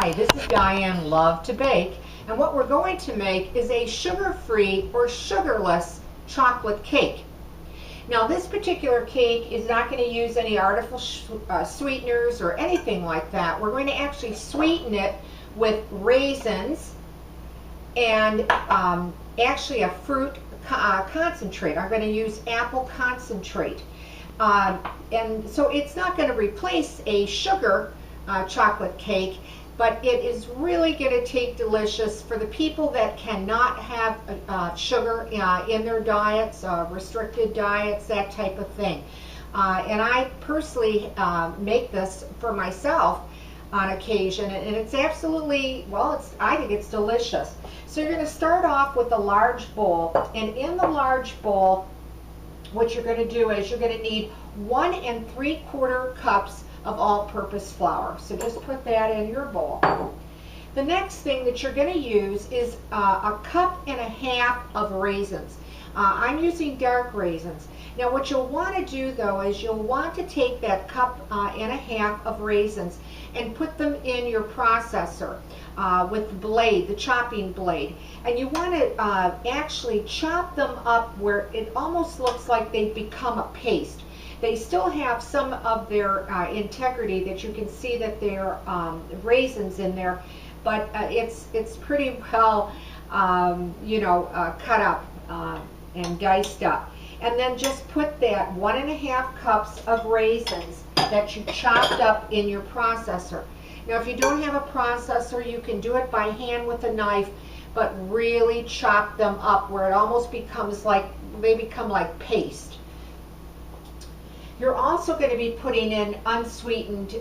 Hi, this is Diane Lovetobake, and what we're going to make is a sugar-free or sugarless chocolate cake. Now this particular cake is not going to use any artificial sweeteners or anything like that. We're going to actually sweeten it with raisins and actually a fruit concentrate. I'm going to use apple concentrate. And so it's not going to replace a sugar chocolate cake, but it is really going to taste delicious for the people that cannot have sugar in their diets, restricted diets, that type of thing. And I personally make this for myself on occasion, and it's absolutely, well, I think it's delicious. So you're going to start off with a large bowl, and in the large bowl, what you're going to do is you're going to need 1 3/4 cups of all-purpose flour. So just put that in your bowl. The next thing that you're going to use is 1.5 cups of raisins. I'm using dark raisins. Now what you'll want to do though is you'll want to take that 1.5 cups of raisins and put them in your processor with the blade, the chopping blade. And you want to actually chop them up where it almost looks like they've become a paste. They still have some of their integrity, that you can see that they're raisins in there, but it's pretty well cut up and diced up. And then just put that 1.5 cups of raisins that you chopped up in your processor. Now if you don't have a processor, you can do it by hand with a knife, but really chop them up where it almost becomes like, they become like paste. You're also going to be putting in unsweetened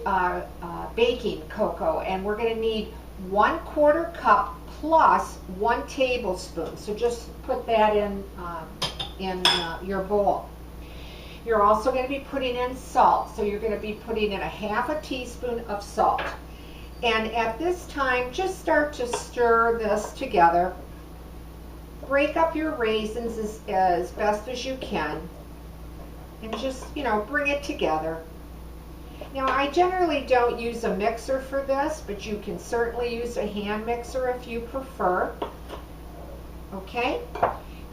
baking cocoa, and we're going to need 1/4 cup plus 1 tablespoon. So just put that in your bowl. You're also going to be putting in salt, so you're going to be putting in 1/2 teaspoon of salt. And at this time, just start to stir this together. Break up your raisins as best as you can, and just, bring it together. Now I generally don't use a mixer for this, but you can certainly use a hand mixer if you prefer. Okay?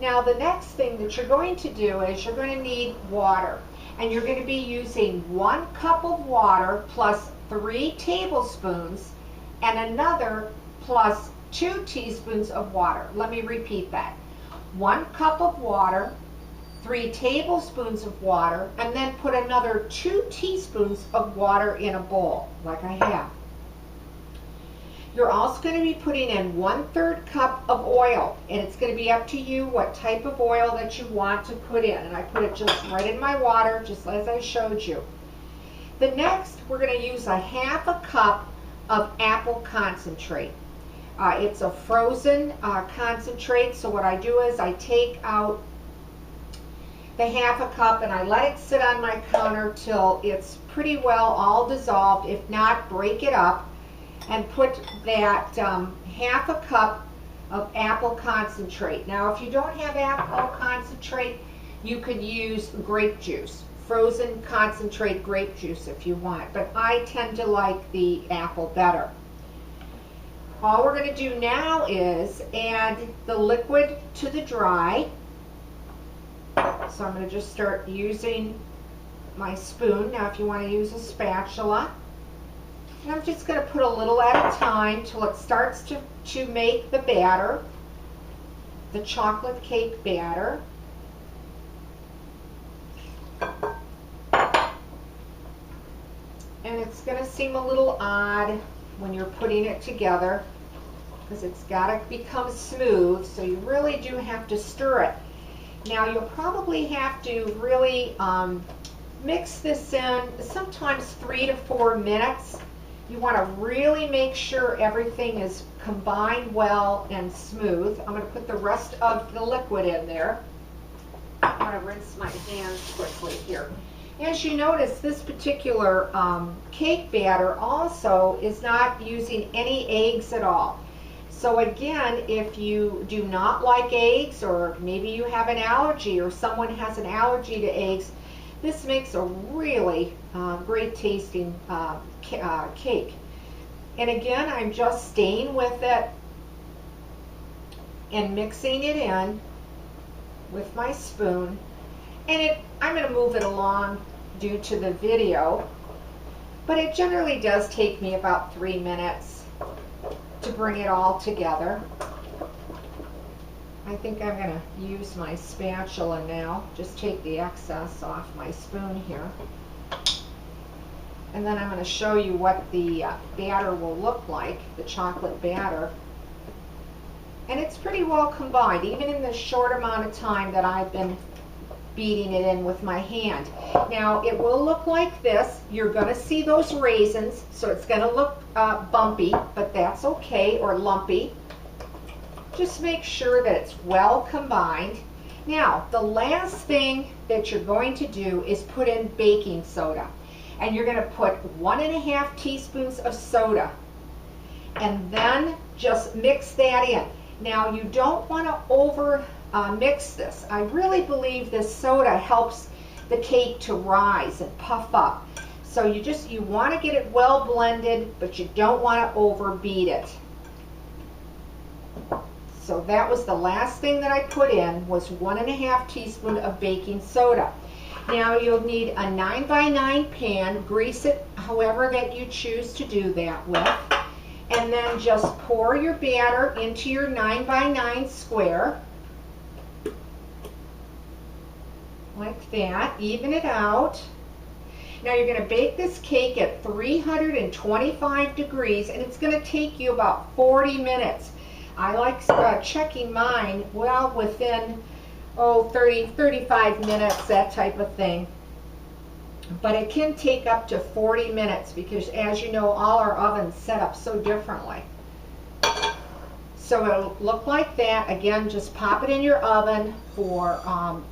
Now the next thing that you're going to do is you're going to need water. And you're going to be using 1 cup of water plus 3 tablespoons and another plus 2 teaspoons of water. Let me repeat that. 1 cup of water, 3 tablespoons of water, and then put another 2 teaspoons of water in a bowl, like I have. You're also going to be putting in 1/3 cup of oil, and it's going to be up to you what type of oil that you want to put in. And I put it just right in my water, just as I showed you. The next, we're going to use 1/2 cup of apple concentrate. It's a frozen concentrate, so what I do is I take out the 1/2 cup and I let it sit on my counter till it's pretty well all dissolved. If not, break it up and put that 1/2 cup of apple concentrate. Now if you don't have apple concentrate, you could use grape juice, frozen concentrate grape juice if you want, but I tend to like the apple better. All we're going to do now is add the liquid to the dry. So I'm going to just start using my spoon. Now if you want to use a spatula, and I'm just going to put a little at a time till it starts to make the batter, the chocolate cake batter. And it's going to seem a little odd when you're putting it together because it's got to become smooth, so you really do have to stir it. Now you'll probably have to really mix this in sometimes 3 to 4 minutes. You want to really make sure everything is combined well and smooth. I'm going to put the rest of the liquid in there. I'm going to rinse my hands quickly here. As you notice, this particular cake batter also is not using any eggs at all. So again, if you do not like eggs, or maybe you have an allergy or someone has an allergy to eggs, this makes a really great tasting cake. And again, I'm just staying with it and mixing it in with my spoon. And I'm going to move it along due to the video, but it generally does take me about 3 minutes to bring it all together. I think I'm going to use my spatula now, just take the excess off my spoon here. And then I'm going to show you what the batter will look like, the chocolate batter. And it's pretty well combined, even in the short amount of time that I've been beating it in with my hand. Now, it will look like this. You're going to see those raisins, so it's going to look bumpy, but that's okay, or lumpy. Just make sure that it's well combined. Now, the last thing that you're going to do is put in baking soda. And you're going to put 1½ teaspoons of soda. And then just mix that in. Now, you don't want to over mix this. I really believe this soda helps the cake to rise and puff up. So you want to get it well blended, but you don't want to overbeat it. So that was the last thing that I put in, was 1½ teaspoon of baking soda. Now you'll need a 9x9 pan, grease it however that you choose to do that with, and then just pour your batter into your 9x9 square, like that, even it out. Now you're going to bake this cake at 325 degrees, and it's going to take you about 40 minutes. I like checking mine well within 30, 35 minutes, that type of thing. But it can take up to 40 minutes because, as you know, all our ovens set up so differently. So it'll look like that. Again, just pop it in your oven for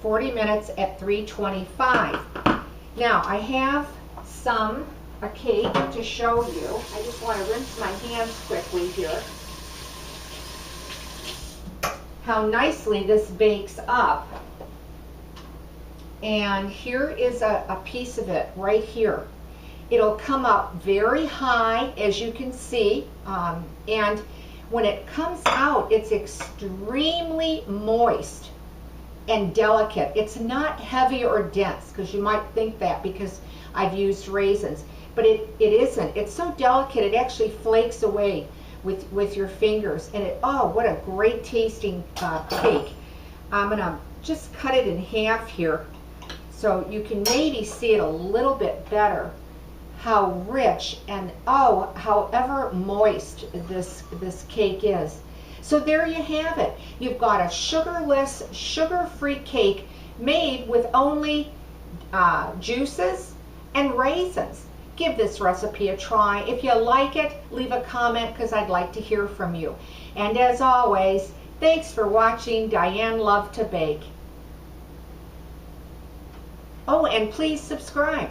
40 minutes at 325. Now, I have a cake to show you. I just want to rinse my hands quickly here. How nicely this bakes up. And here is a piece of it right here. It'll come up very high, as you can see, and when it comes out, it's extremely moist and delicate. It's not heavy or dense, because you might think that because I've used raisins, but it isn't. It's so delicate, it actually flakes away with your fingers, and oh, what a great tasting cake. I'm gonna just cut it in half here so you can maybe see it a little bit better, how rich and however moist this cake is. So there you have it. You've got a sugarless, sugar-free cake made with only juices and raisins. Give this recipe a try. If you like it, leave a comment because I'd like to hear from you. And as always, thanks for watching Diane Lovetobake. Oh, and please subscribe.